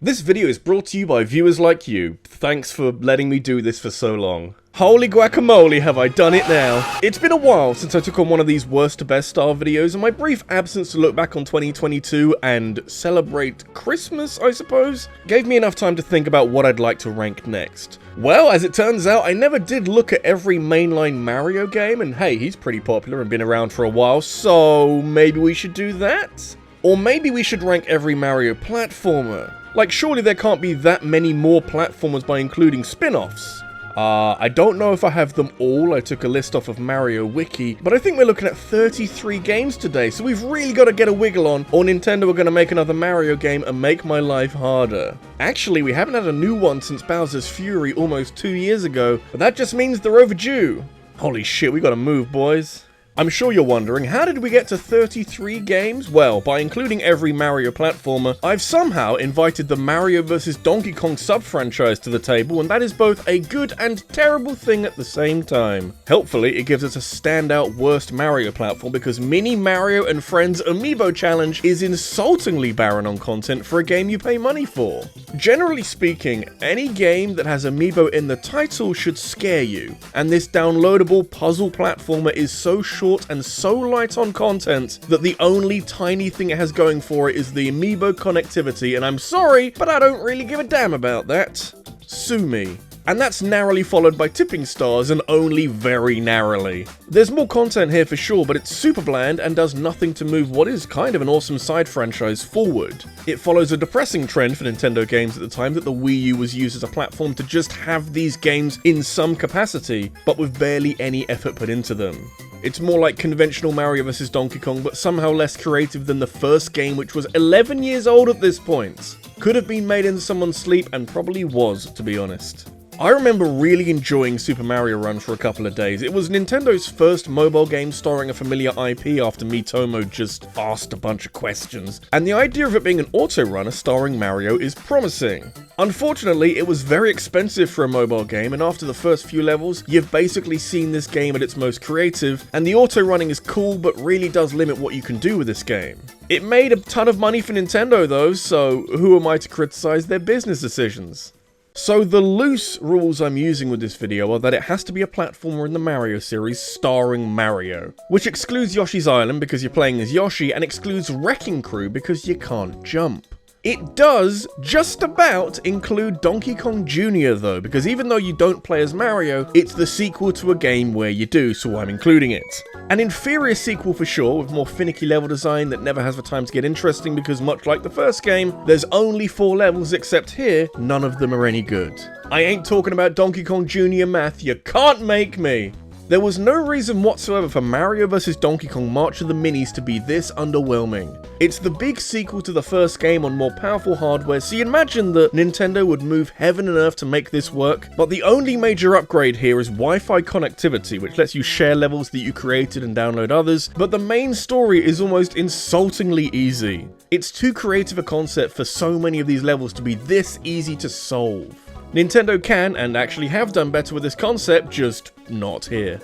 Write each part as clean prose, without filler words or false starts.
This video is brought to you by viewers like you. Thanks for letting me do this for so long. Holy guacamole, have I done it now. It's been a while since I took on one of these worst to best style videos, and my brief absence to look back on 2022 and celebrate Christmas, I suppose, gave me enough time to think about what I'd like to rank next. Well, as it turns out, I never did look at every mainline Mario game, and hey, he's pretty popular and been around for a while, so maybe we should do that? Or maybe we should rank every Mario platformer. Like, surely there can't be that many more platformers by including spin-offs. I don't know if I have them all. I took a list off of Mario Wiki, but I think we're looking at 33 games today, so we've really got to get a wiggle on, or Nintendo are going to make another Mario game and make my life harder. Actually, we haven't had a new one since Bowser's Fury almost 2 years ago, but that just means they're overdue. Holy shit, we gotta move, boys. I'm sure you're wondering, how did we get to 33 games? Well, by including every Mario platformer, I've somehow invited the Mario vs. Donkey Kong sub-franchise to the table, and that is both a good and terrible thing at the same time. Helpfully, it gives us a standout worst Mario platform because Mini Mario and Friends Amiibo Challenge is insultingly barren on content for a game you pay money for. Generally speaking, any game that has Amiibo in the title should scare you, and this downloadable puzzle platformer is so short and so light on content that the only tiny thing it has going for it is the Amiibo connectivity, and I'm sorry, but I don't really give a damn about that. Sue me. And that's narrowly followed by Tipping Stars, and only very narrowly. There's more content here for sure, but it's super bland and does nothing to move what is kind of an awesome side franchise forward. It follows a depressing trend for Nintendo games at the time that the Wii U was used as a platform to just have these games in some capacity, but with barely any effort put into them. It's more like conventional Mario vs. Donkey Kong, but somehow less creative than the first game, which was 11 years old at this point. Could have been made in someone's sleep, and probably was, to be honest. I remember really enjoying Super Mario Run for a couple of days. It was Nintendo's first mobile game starring a familiar IP after Miitomo just asked a bunch of questions, and the idea of it being an auto-runner starring Mario is promising. Unfortunately, it was very expensive for a mobile game, and after the first few levels, you've basically seen this game at its most creative, and the auto-running is cool, but really does limit what you can do with this game. It made a ton of money for Nintendo though, so who am I to criticize their business decisions? So the loose rules I'm using with this video are that it has to be a platformer in the Mario series starring Mario, which excludes Yoshi's Island because you're playing as Yoshi, and excludes Wrecking Crew because you can't jump. It does just about include Donkey Kong Jr. though, because even though you don't play as Mario, it's the sequel to a game where you do, so I'm including it. An inferior sequel for sure, with more finicky level design that never has the time to get interesting because much like the first game, there's only 4 levels, except here, none of them are any good. I ain't talking about Donkey Kong Jr. math, you can't make me! There was no reason whatsoever for Mario vs. Donkey Kong March of the Minis to be this underwhelming. It's the big sequel to the first game on more powerful hardware, so you'd imagine that Nintendo would move heaven and earth to make this work, but the only major upgrade here is Wi-Fi connectivity, which lets you share levels that you created and download others, but the main story is almost insultingly easy. It's too creative a concept for so many of these levels to be this easy to solve. Nintendo can, and actually have done better with this concept, just not here.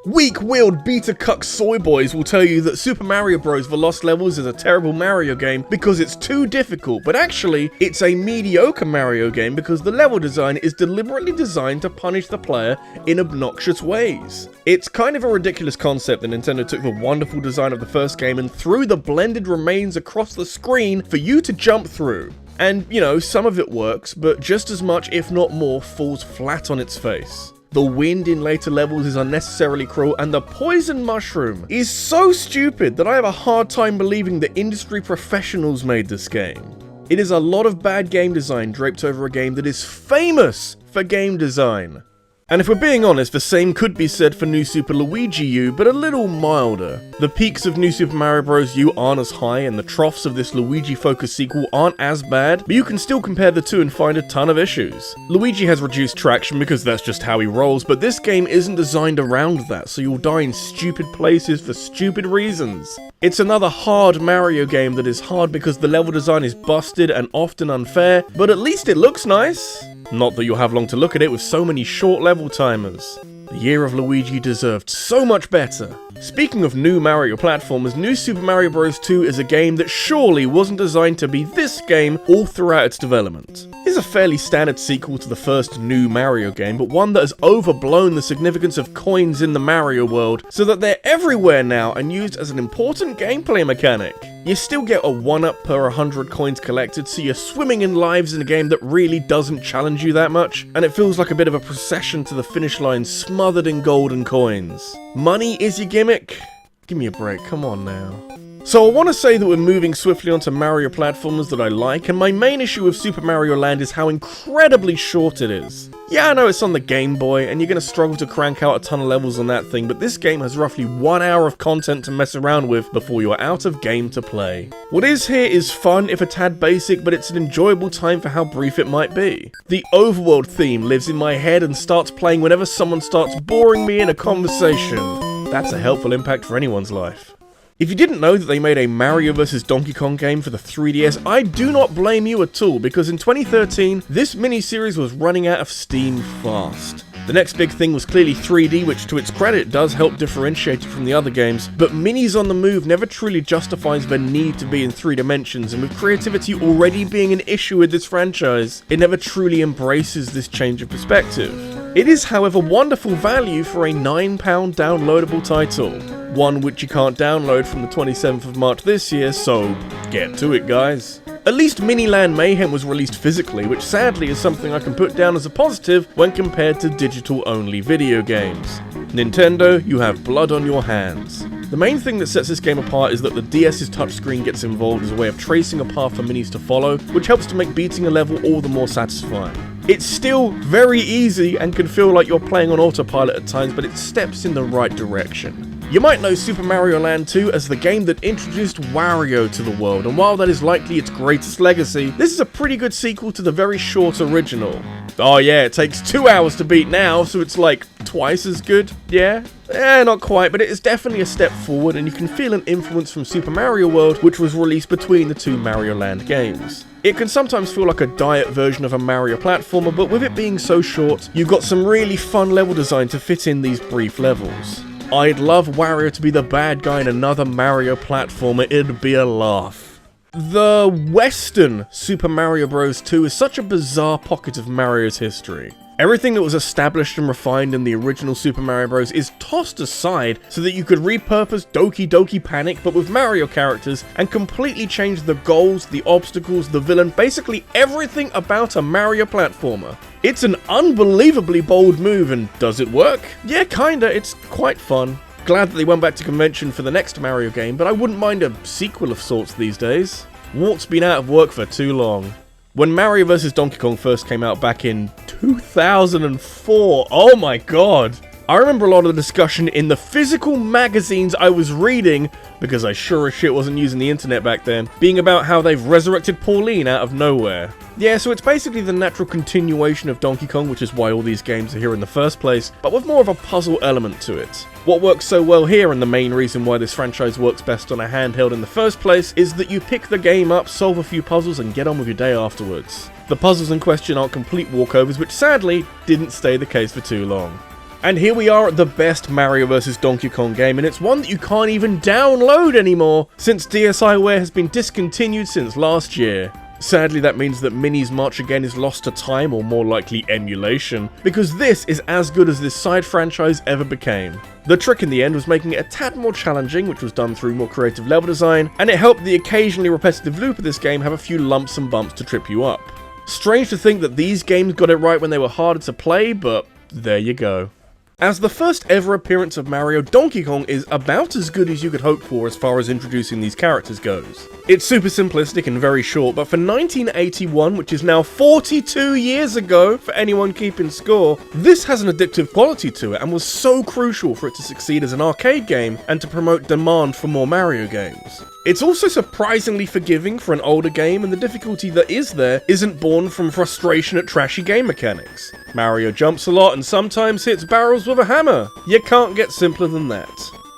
Weak-willed beta-cuck soy boys will tell you that Super Mario Bros. The Lost Levels is a terrible Mario game because it's too difficult, but actually, it's a mediocre Mario game because the level design is deliberately designed to punish the player in obnoxious ways. It's kind of a ridiculous concept that Nintendo took the wonderful design of the first game and threw the blended remains across the screen for you to jump through. And, you know, some of it works, but just as much, if not more, falls flat on its face. The wind in later levels is unnecessarily cruel, and the poison mushroom is so stupid that I have a hard time believing that industry professionals made this game. It is a lot of bad game design draped over a game that is famous for game design. And if we're being honest, the same could be said for New Super Luigi U, but a little milder. The peaks of New Super Mario Bros. U aren't as high, and the troughs of this Luigi-focused sequel aren't as bad, but you can still compare the two and find a ton of issues. Luigi has reduced traction because that's just how he rolls, but this game isn't designed around that, so you'll die in stupid places for stupid reasons. It's another hard Mario game that is hard because the level design is busted and often unfair, but at least it looks nice. Not that you'll have long to look at it with so many short level timers. The year of Luigi deserved so much better. Speaking of new Mario platformers, New Super Mario Bros. 2 is a game that surely wasn't designed to be this game all throughout its development. It's a fairly standard sequel to the first new Mario game, but one that has overblown the significance of coins in the Mario world so that they're everywhere now and used as an important gameplay mechanic. You still get a 1-up per 100 coins collected, so you're swimming in lives in a game that really doesn't challenge you that much, and it feels like a bit of a procession to the finish line smothered in golden coins. Money is your gimmick? Give me a break, come on now. So I want to say that we're moving swiftly onto Mario platformers that I like, and my main issue with Super Mario Land is how incredibly short it is. Yeah, I know it's on the Game Boy, and you're going to struggle to crank out a ton of levels on that thing, but this game has roughly 1 hour of content to mess around with before you're out of game to play. What is here is fun, if a tad basic, but it's an enjoyable time for how brief it might be. The overworld theme lives in my head and starts playing whenever someone starts boring me in a conversation. That's a helpful impact for anyone's life. If you didn't know that they made a Mario vs Donkey Kong game for the 3DS, I do not blame you at all, because in 2013, this mini-series was running out of steam fast. The next big thing was clearly 3D, which to its credit does help differentiate it from the other games, but minis on the move never truly justifies their need to be in 3 dimensions, and with creativity already being an issue with this franchise, it never truly embraces this change of perspective. It is, however, wonderful value for a £9 downloadable title. One which you can't download from the 27th of March this year, so get to it, guys. At least Miniland Mayhem was released physically, which sadly is something I can put down as a positive when compared to digital-only video games. Nintendo, you have blood on your hands. The main thing that sets this game apart is that the DS's touchscreen gets involved as a way of tracing a path for minis to follow, which helps to make beating a level all the more satisfying. It's still very easy and can feel like you're playing on autopilot at times, but it steps in the right direction. You might know Super Mario Land 2 as the game that introduced Wario to the world, and while that is likely its greatest legacy, this is a pretty good sequel to the very short original. Oh yeah, it takes 2 hours to beat now, so it's like twice as good, yeah? Not quite, but it is definitely a step forward, and you can feel an influence from Super Mario World, which was released between the two Mario Land games. It can sometimes feel like a diet version of a Mario platformer, but with it being so short, you've got some really fun level design to fit in these brief levels. I'd love Wario to be the bad guy in another Mario platformer, it'd be a laugh. The Western Super Mario Bros. 2 is such a bizarre pocket of Mario's history. Everything that was established and refined in the original Super Mario Bros. Is tossed aside so that you could repurpose Doki Doki Panic but with Mario characters and completely change the goals, the obstacles, the villain, basically everything about a Mario platformer. It's an unbelievably bold move, and does it work? Yeah, kinda, it's quite fun. Glad that they went back to convention for the next Mario game, but I wouldn't mind a sequel of sorts these days. Wart's been out of work for too long. When Mario vs Donkey Kong first came out back in 2004, oh my god! I remember a lot of the discussion in the physical magazines I was reading, because I sure as shit wasn't using the internet back then, being about how they've resurrected Pauline out of nowhere. Yeah, so it's basically the natural continuation of Donkey Kong, which is why all these games are here in the first place, but with more of a puzzle element to it. What works so well here, and the main reason why this franchise works best on a handheld in the first place, is that you pick the game up, solve a few puzzles, and get on with your day afterwards. The puzzles in question aren't complete walkovers, which sadly didn't stay the case for too long. And here we are at the best Mario vs Donkey Kong game, and it's one that you can't even download anymore, since DSiWare has been discontinued since last year. Sadly, that means that Minis March Again is lost to time, or more likely emulation, because this is as good as this side franchise ever became. The trick in the end was making it a tad more challenging, which was done through more creative level design, and it helped the occasionally repetitive loop of this game have a few lumps and bumps to trip you up. Strange to think that these games got it right when they were harder to play, but there you go. As the first ever appearance of Mario, Donkey Kong is about as good as you could hope for as far as introducing these characters goes. It's super simplistic and very short, but for 1981, which is now 42 years ago for anyone keeping score, this has an addictive quality to it and was so crucial for it to succeed as an arcade game and to promote demand for more Mario games. It's also surprisingly forgiving for an older game, and the difficulty that is there isn't born from frustration at trashy game mechanics. Mario jumps a lot and sometimes hits barrels with a hammer. You can't get simpler than that.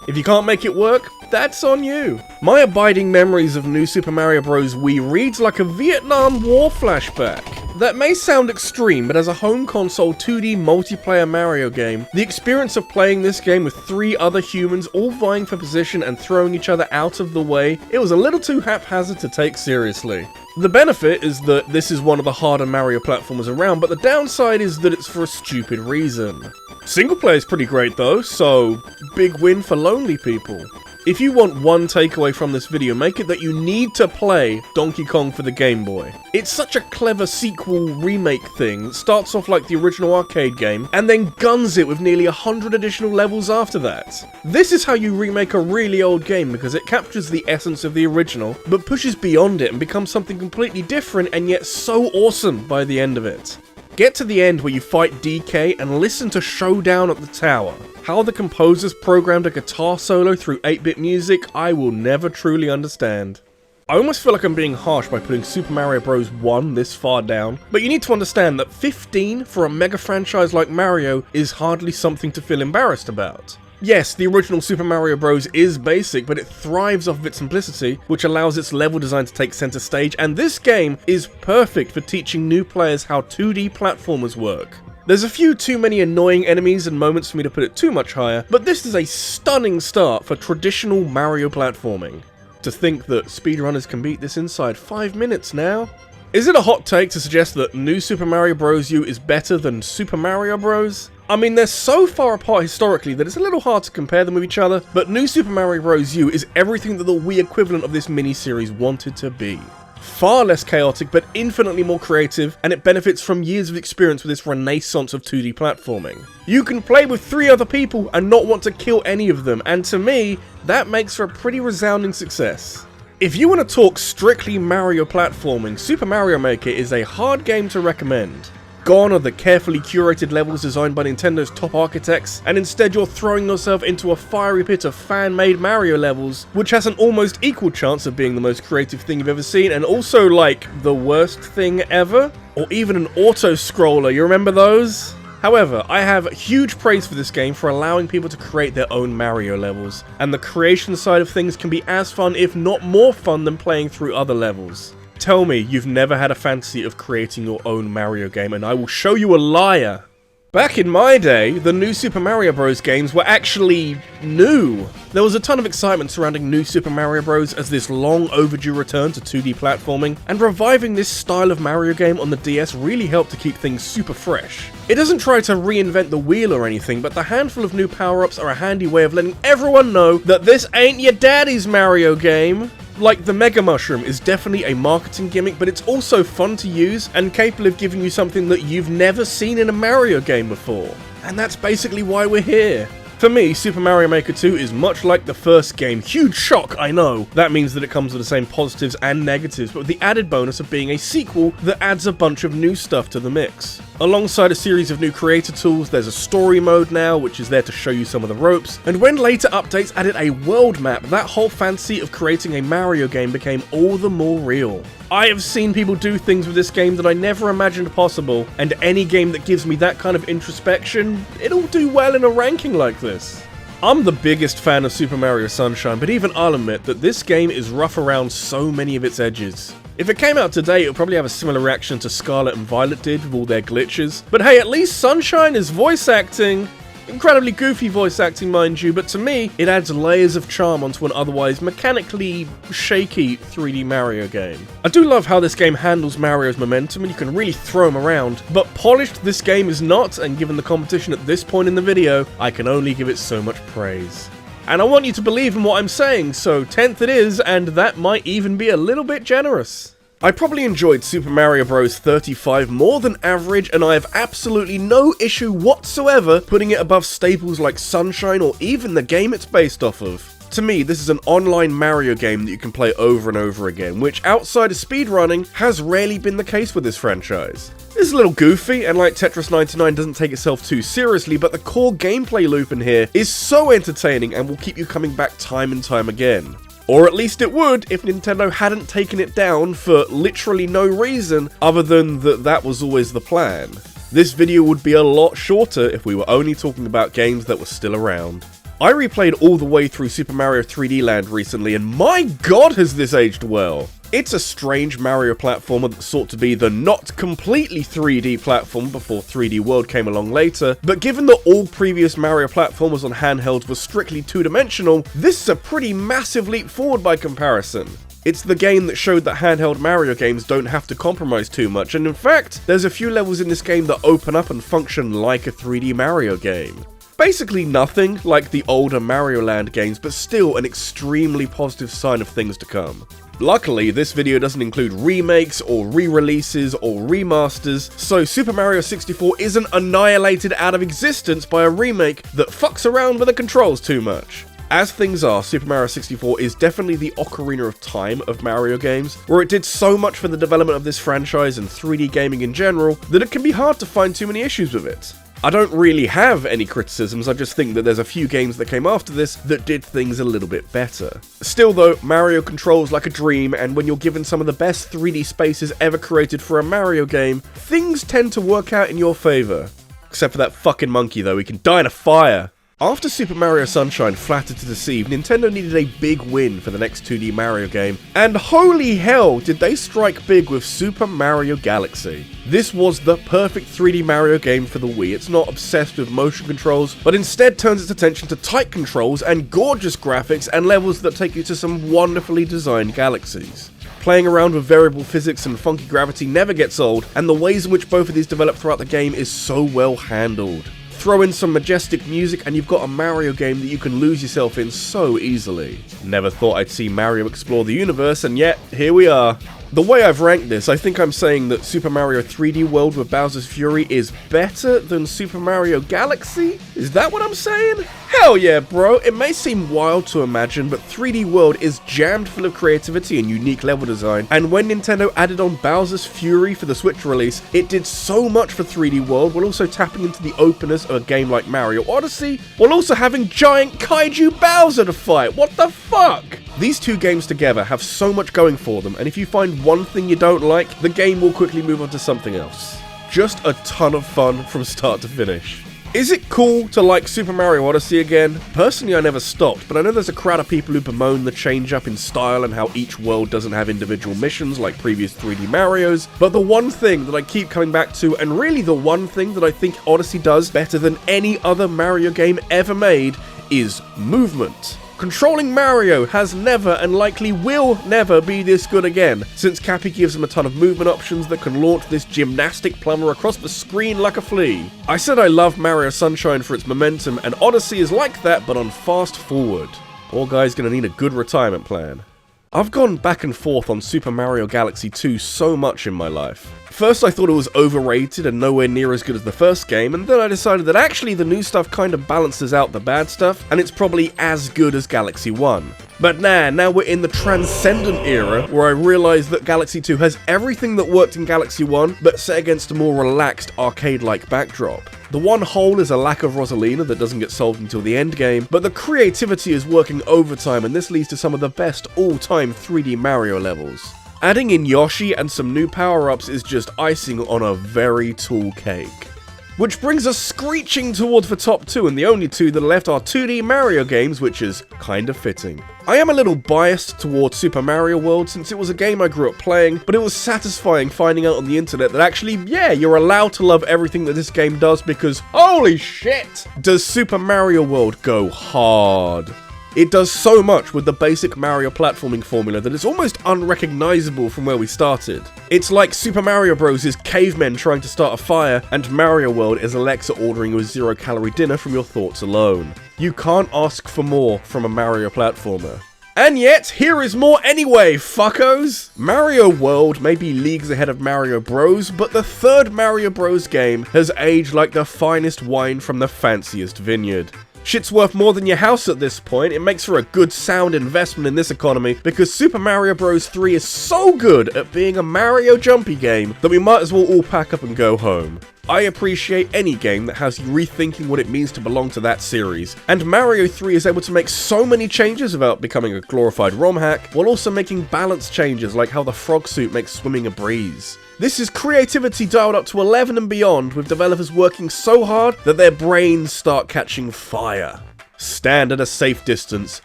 If you can't make it work, that's on you. My abiding memories of New Super Mario Bros. Wii reads like a Vietnam War flashback. That may sound extreme, but as a home console 2D multiplayer Mario game, the experience of playing this game with 3 other humans all vying for position and throwing each other out of the way, it was a little too haphazard to take seriously. The benefit is that this is one of the harder Mario platformers around, but the downside is that it's for a stupid reason. Single player is pretty great though, so big win for lonely people. If you want one takeaway from this video, make it that you need to play Donkey Kong for the Game Boy. It's such a clever sequel remake thing that starts off like the original arcade game, and then guns it with nearly 100 additional levels after that. This is how you remake a really old game, because it captures the essence of the original, but pushes beyond it and becomes something completely different and yet so awesome by the end of it. Get to the end where you fight DK and listen to Showdown at the Tower. How the composers programmed a guitar solo through 8-bit music, I will never truly understand. I almost feel like I'm being harsh by putting Super Mario Bros. 1 this far down, but you need to understand that 15 for a mega franchise like Mario is hardly something to feel embarrassed about. Yes, the original Super Mario Bros. Is basic, but it thrives off of its simplicity, which allows its level design to take center stage, and this game is perfect for teaching new players how 2D platformers work. There's a few too many annoying enemies and moments for me to put it too much higher, but this is a stunning start for traditional Mario platforming. To think that speedrunners can beat this inside 5 minutes now? Is it a hot take to suggest that New Super Mario Bros. U is better than Super Mario Bros? I mean, they're so far apart historically that it's a little hard to compare them with each other, but New Super Mario Bros. U is everything that the Wii equivalent of this mini-series wanted to be. Far less chaotic, but infinitely more creative, and it benefits from years of experience with this renaissance of 2D platforming. You can play with 3 other people and not want to kill any of them, and to me, that makes for a pretty resounding success. If you want to talk strictly Mario platforming, Super Mario Maker is a hard game to recommend. Gone are the carefully curated levels designed by Nintendo's top architects, and instead you're throwing yourself into a fiery pit of fan-made Mario levels, which has an almost equal chance of being the most creative thing you've ever seen, and also, like, the worst thing ever? Or even an auto-scroller, you remember those? However, I have huge praise for this game for allowing people to create their own Mario levels, and the creation side of things can be as fun, if not more fun, than playing through other levels. Tell me you've never had a fantasy of creating your own Mario game, and I will show you a liar. Back in my day, the new Super Mario Bros. Games were actually new. There was a ton of excitement surrounding New Super Mario Bros. As this long overdue return to 2D platforming, and reviving this style of Mario game on the DS really helped to keep things super fresh. It doesn't try to reinvent the wheel or anything, but the handful of new power-ups are a handy way of letting everyone know that this ain't your daddy's Mario game. Like, the Mega Mushroom is definitely a marketing gimmick, but it's also fun to use and capable of giving you something that you've never seen in a Mario game before. And that's basically why we're here. For me, Super Mario Maker 2 is much like the first game. Huge shock, I know. That means that it comes with the same positives and negatives, but with the added bonus of being a sequel that adds a bunch of new stuff to the mix. Alongside a series of new creator tools, there's a story mode now, which is there to show you some of the ropes, and when later updates added a world map, that whole fantasy of creating a Mario game became all the more real. I have seen people do things with this game that I never imagined possible, and any game that gives me that kind of introspection, it'll do well in a ranking like this. I'm the biggest fan of Super Mario Sunshine, but even I'll admit that this game is rough around so many of its edges. If it came out today, it would probably have a similar reaction to Scarlet and Violet did with all their glitches, but hey, at least Sunshine is voice acting. Incredibly goofy voice acting, mind you, but to me, it adds layers of charm onto an otherwise mechanically shaky 3D Mario game. I do love how this game handles Mario's momentum, and you can really throw him around, but polished this game is not, and given the competition at this point in the video, I can only give it so much praise. And I want you to believe in what I'm saying, so 10th it is, and that might even be a little bit generous. I probably enjoyed Super Mario Bros. 35 more than average, and I have absolutely no issue whatsoever putting it above staples like Sunshine or even the game it's based off of. To me, this is an online Mario game that you can play over and over again, which outside of speedrunning has rarely been the case with this franchise. It's a little goofy, and like Tetris 99 doesn't take itself too seriously, but the core gameplay loop in here is so entertaining and will keep you coming back time and time again. Or at least it would if Nintendo hadn't taken it down for literally no reason other than that was always the plan. This video would be a lot shorter if we were only talking about games that were still around. I replayed all the way through Super Mario 3D Land recently, and my god has this aged well! It's a strange Mario platformer that sought to be the not completely 3D platform before 3D World came along later, but given that all previous Mario platformers on handhelds were strictly two-dimensional, this is a pretty massive leap forward by comparison. It's the game that showed that handheld Mario games don't have to compromise too much, and in fact, there's a few levels in this game that open up and function like a 3D Mario game. Basically nothing like the older Mario Land games, but still an extremely positive sign of things to come. Luckily, this video doesn't include remakes or re-releases or remasters, so Super Mario 64 isn't annihilated out of existence by a remake that fucks around with the controls too much. As things are, Super Mario 64 is definitely the Ocarina of Time of Mario games, where it did so much for the development of this franchise and 3D gaming in general that it can be hard to find too many issues with it. I don't really have any criticisms, I just think that there's a few games that came after this that did things a little bit better. Still though, Mario controls like a dream, and when you're given some of the best 3D spaces ever created for a Mario game, things tend to work out in your favour. Except for that fucking monkey though, he can die in a fire. After Super Mario Sunshine flattered to deceive, Nintendo needed a big win for the next 2D Mario game, and holy hell did they strike big with Super Mario Galaxy. This was the perfect 3D Mario game for the Wii. It's not obsessed with motion controls, but instead turns its attention to tight controls and gorgeous graphics and levels that take you to some wonderfully designed galaxies. Playing around with variable physics and funky gravity never gets old, and the ways in which both of these develop throughout the game is so well handled. Throw in some majestic music and you've got a Mario game that you can lose yourself in so easily. Never thought I'd see Mario explore the universe, and yet, here we are. The way I've ranked this, I think I'm saying that Super Mario 3D World with Bowser's Fury is better than Super Mario Galaxy? Is that what I'm saying? Hell yeah, bro. It may seem wild to imagine, but 3D World is jammed full of creativity and unique level design, and when Nintendo added on Bowser's Fury for the Switch release, it did so much for 3D World while also tapping into the openness of a game like Mario Odyssey, while also having giant kaiju Bowser to fight. What the fuck? These two games together have so much going for them, and if you find one thing you don't like, the game will quickly move on to something else. Just a ton of fun from start to finish. Is it cool to like Super Mario Odyssey again? Personally, I never stopped, but I know there's a crowd of people who bemoan the change up in style and how each world doesn't have individual missions like previous 3D Marios, but the one thing that I keep coming back to, and really the one thing that I think Odyssey does better than any other Mario game ever made, is movement. Controlling Mario has never and likely will never be this good again, since Cappy gives him a ton of movement options that can launch this gymnastic plumber across the screen like a flea. I said I love Mario Sunshine for its momentum, and Odyssey is like that but on fast forward. Poor guy's gonna need a good retirement plan. I've gone back and forth on Super Mario Galaxy 2 so much in my life. First I thought it was overrated and nowhere near as good as the first game, and then I decided that actually the new stuff kind of balances out the bad stuff, and it's probably as good as Galaxy 1. But now we're in the transcendent era, where I realised that Galaxy 2 has everything that worked in Galaxy 1, but set against a more relaxed, arcade-like backdrop. The one hole is a lack of Rosalina that doesn't get solved until the end game, but the creativity is working overtime, and this leads to some of the best all-time 3D Mario levels. Adding in Yoshi and some new power-ups is just icing on a very tall cake. Which brings us screeching towards the top two, and the only two that are left are 2D Mario games, which is kind of fitting. I am a little biased towards Super Mario World since it was a game I grew up playing, but it was satisfying finding out on the internet that actually, yeah, you're allowed to love everything that this game does because, holy shit, does Super Mario World go hard. It does so much with the basic Mario platforming formula that it's almost unrecognizable from where we started. It's like Super Mario Bros. Is cavemen trying to start a fire, and Mario World is Alexa ordering a 0-calorie dinner from your thoughts alone. You can't ask for more from a Mario platformer. And yet, here is more anyway, fuckos! Mario World may be leagues ahead of Mario Bros, but the third Mario Bros game has aged like the finest wine from the fanciest vineyard. Shit's worth more than your house at this point. It makes for a good sound investment in this economy because Super Mario Bros. 3 is so good at being a Mario jumpy game that we might as well all pack up and go home. I appreciate any game that has you rethinking what it means to belong to that series, and Mario 3 is able to make so many changes without becoming a glorified ROM hack, while also making balanced changes like how the frog suit makes swimming a breeze. This is creativity dialed up to 11 and beyond, with developers working so hard that their brains start catching fire. Stand at a safe distance,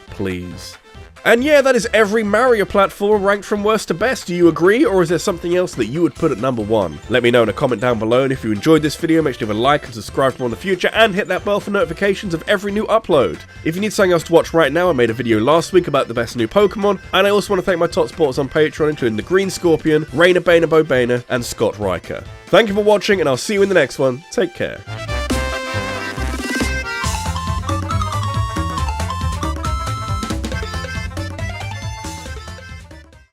please. And yeah, that is every Mario platform ranked from worst to best. Do you agree, or is there something else that you would put at number 1? Let me know in a comment down below, and if you enjoyed this video, make sure to leave a like and subscribe for more in the future, and hit that bell for notifications of every new upload. If you need something else to watch right now, I made a video last week about the best new Pokemon, and I also want to thank my top supporters on Patreon, including the Green Scorpion, Raina Bana Bobana, and Scott Riker. Thank you for watching, and I'll see you in the next one. Take care.